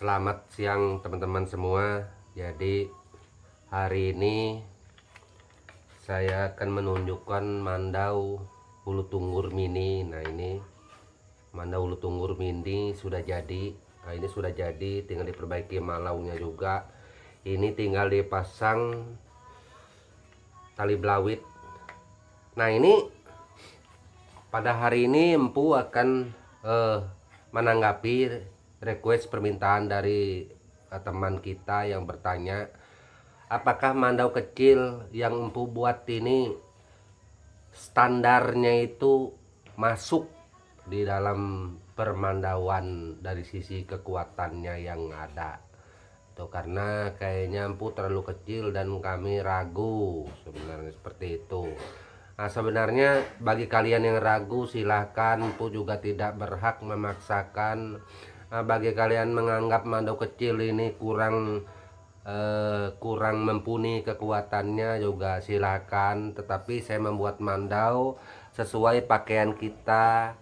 Selamat siang teman-teman semua. Jadi hari ini saya akan menunjukkan mandau ulu tunggur mini. Nah, ini mandau ulu tunggur mini sudah jadi. Nah, ini sudah jadi, tinggal diperbaiki malaunya juga. Ini tinggal dipasang tali belawit. Nah, ini pada hari ini Empu akan menanggapi request permintaan dari teman kita yang bertanya, apakah mandau kecil yang Empu buat ini standarnya itu masuk di dalam permandauan dari sisi kekuatannya yang ada. Itu karena kayaknya Empu terlalu kecil dan kami ragu sebenarnya seperti itu. Nah, sebenarnya bagi kalian yang ragu silahkan, Empu juga tidak berhak memaksakan. Bagi kalian menganggap mandau kecil ini kurang mumpuni kekuatannya juga silakan, tetapi saya membuat mandau sesuai pakaian kita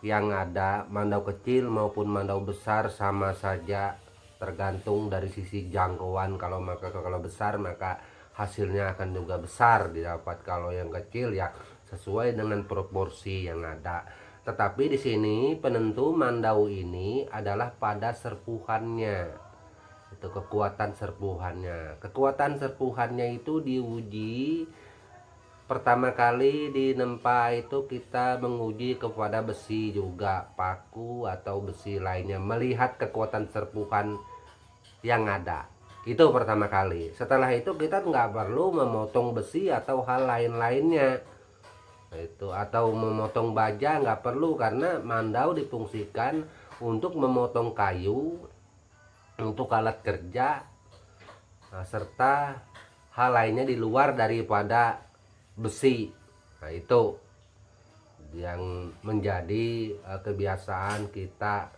yang ada. Mandau kecil maupun mandau besar sama saja, tergantung dari sisi jangkauan. Kalau besar maka hasilnya akan juga besar didapat. Kalau yang kecil ya sesuai dengan proporsi yang ada. Tetapi di sini penentu mandau ini adalah pada serpuhannya. Itu kekuatan serpuhannya. Kekuatan serpuhannya itu diuji pertama kali di Nempa itu kita menguji kepada besi juga, paku atau besi lainnya, melihat kekuatan serpuhan yang ada. Itu pertama kali. Setelah itu kita nggak perlu memotong besi atau hal lain-lainnya. Itu atau memotong baja nggak perlu, karena mandau difungsikan untuk memotong kayu, untuk alat kerja, serta hal lainnya di luar daripada besi. Nah, itu yang menjadi kebiasaan kita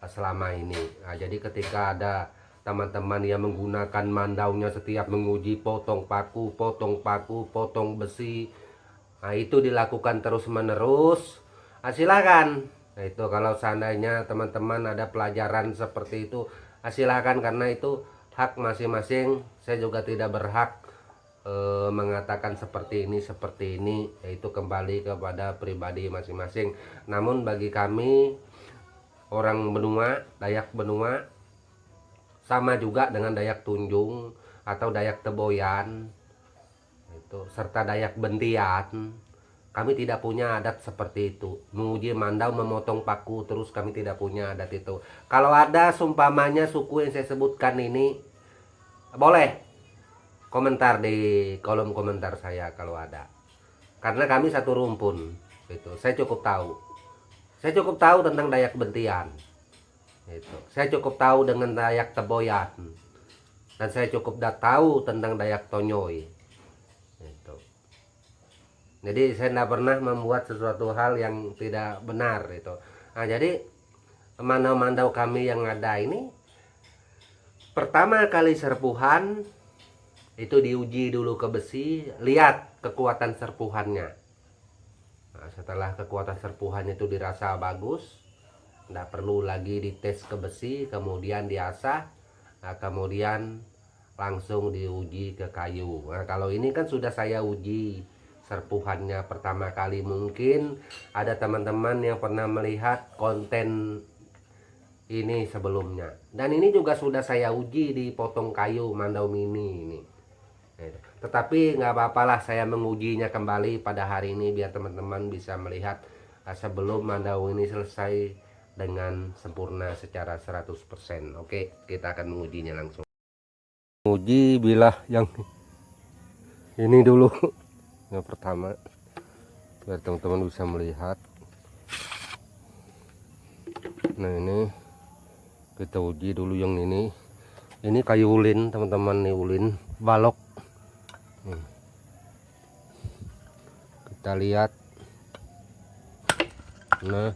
selama ini. Nah, jadi ketika ada teman-teman yang menggunakan mandaunya setiap menguji potong paku, potong besi, nah itu dilakukan terus menerus, nah, silakan. Nah, itu kalau seandainya teman-teman ada pelajaran seperti itu, nah, silakan, karena itu hak masing-masing. Saya juga tidak berhak mengatakan seperti ini, yaitu kembali kepada pribadi masing-masing. Namun bagi kami orang benua, Dayak benua, sama juga dengan Dayak Tunjung atau Dayak Teboyan itu, serta Dayak Bentian, kami tidak punya adat seperti itu. Menguji mandau memotong paku terus, kami tidak punya adat itu. Kalau ada sumpamanya suku yang saya sebutkan ini, boleh komentar di kolom komentar saya kalau ada. Karena kami satu rumpun itu. Saya cukup tahu tentang Dayak Bentian. Itu. Saya cukup tahu dengan Dayak Teboyan. Dan saya cukup tahu tentang Dayak Tonyoy. Itu. Jadi saya tidak pernah membuat sesuatu hal yang tidak benar itu. Nah, jadi mandau-mandau kami yang ada ini pertama kali serpuhan itu diuji dulu ke besi, lihat kekuatan serpuhannya. Nah, setelah kekuatan serpuhannya itu dirasa bagus, tidak perlu lagi dites ke besi, kemudian diasah, nah, kemudian langsung diuji ke kayu. Nah, kalau ini kan sudah saya uji serpuhannya pertama kali. Mungkin ada teman-teman yang pernah melihat konten ini sebelumnya, dan ini juga sudah saya uji di potong kayu mandau mini ini. Tetapi nggak apa-apalah, saya mengujinya kembali pada hari ini biar teman-teman bisa melihat sebelum mandau ini selesai dengan sempurna secara 100%. Oke, kita akan mengujinya langsung. Uji bilah yang ini dulu yang pertama, biar teman-teman bisa melihat. Nah, ini kita uji dulu yang ini kayu ulin teman-teman, nih ulin balok. Kita lihat. Nah,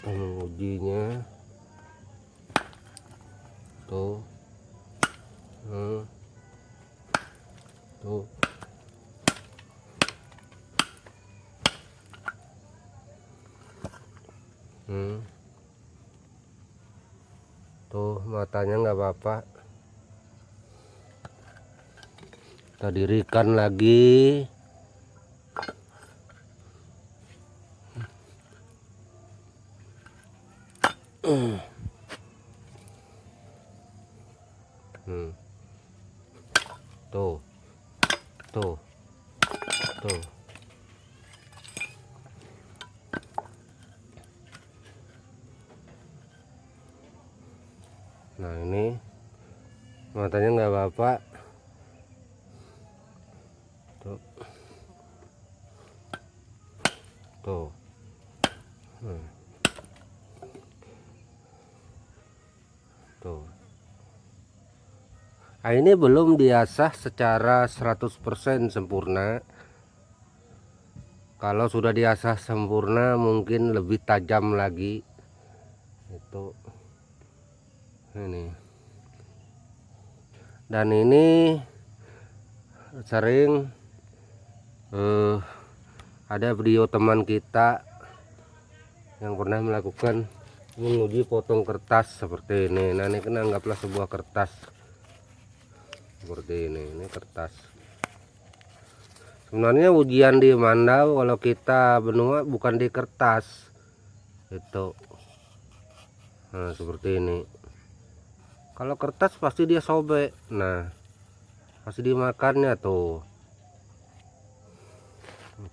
mengujinya tuh. Tuh tuh matanya nggak apa-apa. Kita dirikan lagi. Tuh tuh tuh. Nah ini matanya nggak apa-apa tuh. Tuh. Tuh. Nah, ini belum diasah secara 100% sempurna. Kalau sudah diasah sempurna mungkin lebih tajam lagi. Itu ini. Dan ini sering ada video teman kita yang pernah melakukan menguji potong kertas seperti ini. Nah ini kan anggaplah sebuah kertas seperti ini kertas. Sebenarnya ujian di Mandau kalau kita benua bukan di kertas itu. Nah seperti ini. Kalau kertas pasti dia sobek. Nah pasti dimakannya tuh.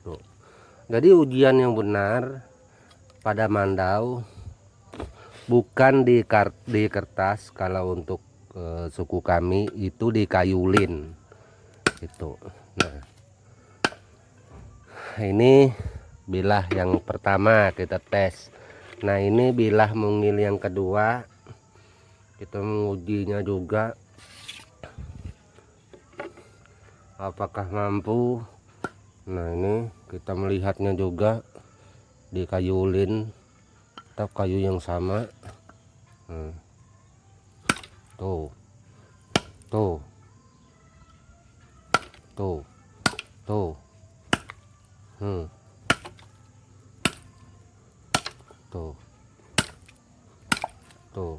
Tuh. Jadi ujian yang benar pada Mandau bukan di kertas. Kalau untuk suku kami itu dikayulin itu. Nah ini bilah yang pertama kita tes. Nah ini bilah mungil yang kedua, kita mengujinya juga apakah mampu. Nah ini kita melihatnya juga dikayulin atau kayu yang sama. Tuh tuh tuh tuh. Tuh tuh,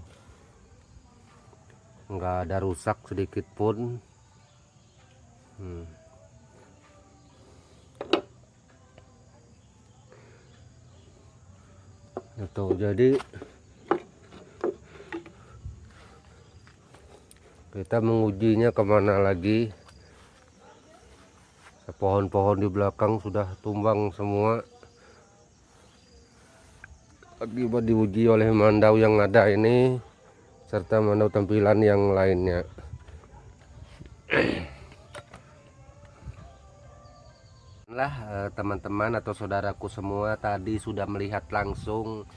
nggak ada rusak sedikit pun. Itu jadi kita mengujinya kemana lagi. Pohon-pohon di belakang sudah tumbang semua akibat diuji oleh Mandau yang ada ini serta Mandau tampilan yang lainnya. Teman-teman atau saudaraku semua tadi sudah melihat langsung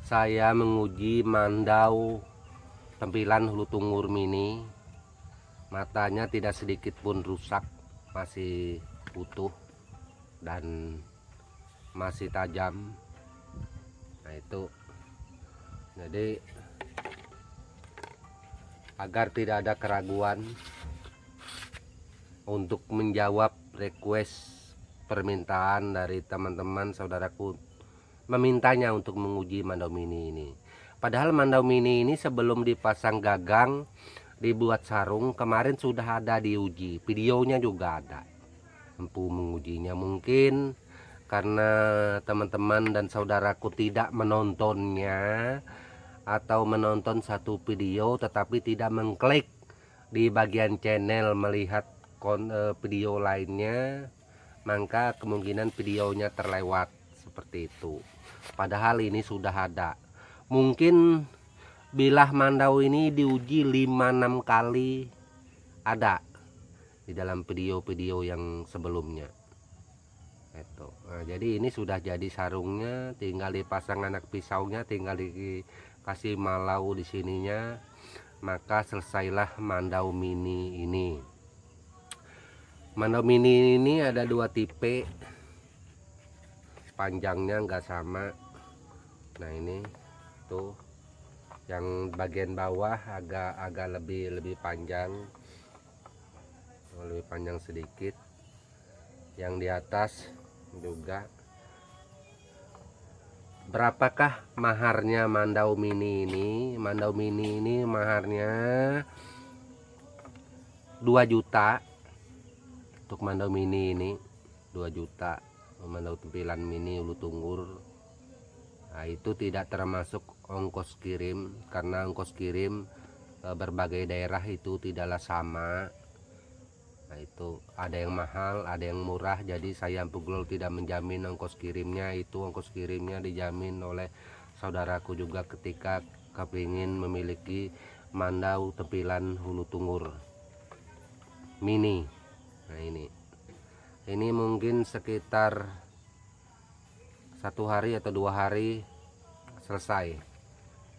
saya menguji Mandau tampilan Hulu Tungur Mini. Matanya tidak sedikit pun rusak, masih utuh dan masih tajam. Nah itu jadi agar tidak ada keraguan untuk menjawab request permintaan dari teman-teman saudaraku memintanya untuk menguji Mandau Mini ini. Padahal Mandau Mini ini sebelum dipasang gagang dibuat sarung kemarin sudah ada diuji, videonya juga ada. Mampu mengujinya, mungkin karena teman-teman dan saudaraku tidak menontonnya atau menonton satu video tetapi tidak mengklik di bagian channel melihat video lainnya, maka kemungkinan videonya terlewat seperti itu. Padahal ini sudah ada. Mungkin bilah Mandau ini diuji 5-6 kali ada di dalam video-video yang sebelumnya itu. Nah, jadi ini sudah jadi sarungnya, tinggal dipasang anak pisaunya, tinggal dikasih malau di sininya, maka selesailah Mandau Mini ini. Mandau Mini ini ada 2 tipe, panjangnya nggak sama. Nah ini tuh yang bagian bawah agak lebih panjang, sedikit. Yang di atas juga. Berapakah maharnya Mandau Mini ini? Mandau Mini ini maharnya 2 juta untuk Mandau Mini ini, 2 juta. Mandau tempilan mini ulu tunggur. Nah, itu tidak termasuk ongkos kirim, karena ongkos kirim berbagai daerah itu tidaklah sama. Nah, itu ada yang mahal, ada yang murah. Jadi saya Empu Glol tidak menjamin ongkos kirimnya. Itu ongkos kirimnya dijamin oleh saudaraku juga ketika kepingin memiliki mandau tempilan hulu tunggur mini. Nah ini mungkin sekitar 1 hari atau 2 hari selesai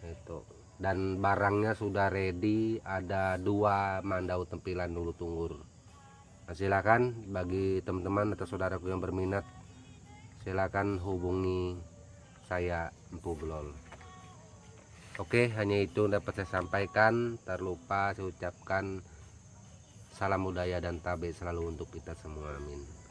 itu, dan barangnya sudah ready. Ada 2 mandau tempilan hulu tunggur. Nah, silakan bagi teman-teman atau saudaraku yang berminat, silakan hubungi saya Empu Glol. Oke, hanya itu dapat saya sampaikan. Terlupa saya ucapkan salam budaya dan tabe selalu untuk kita semua, amin.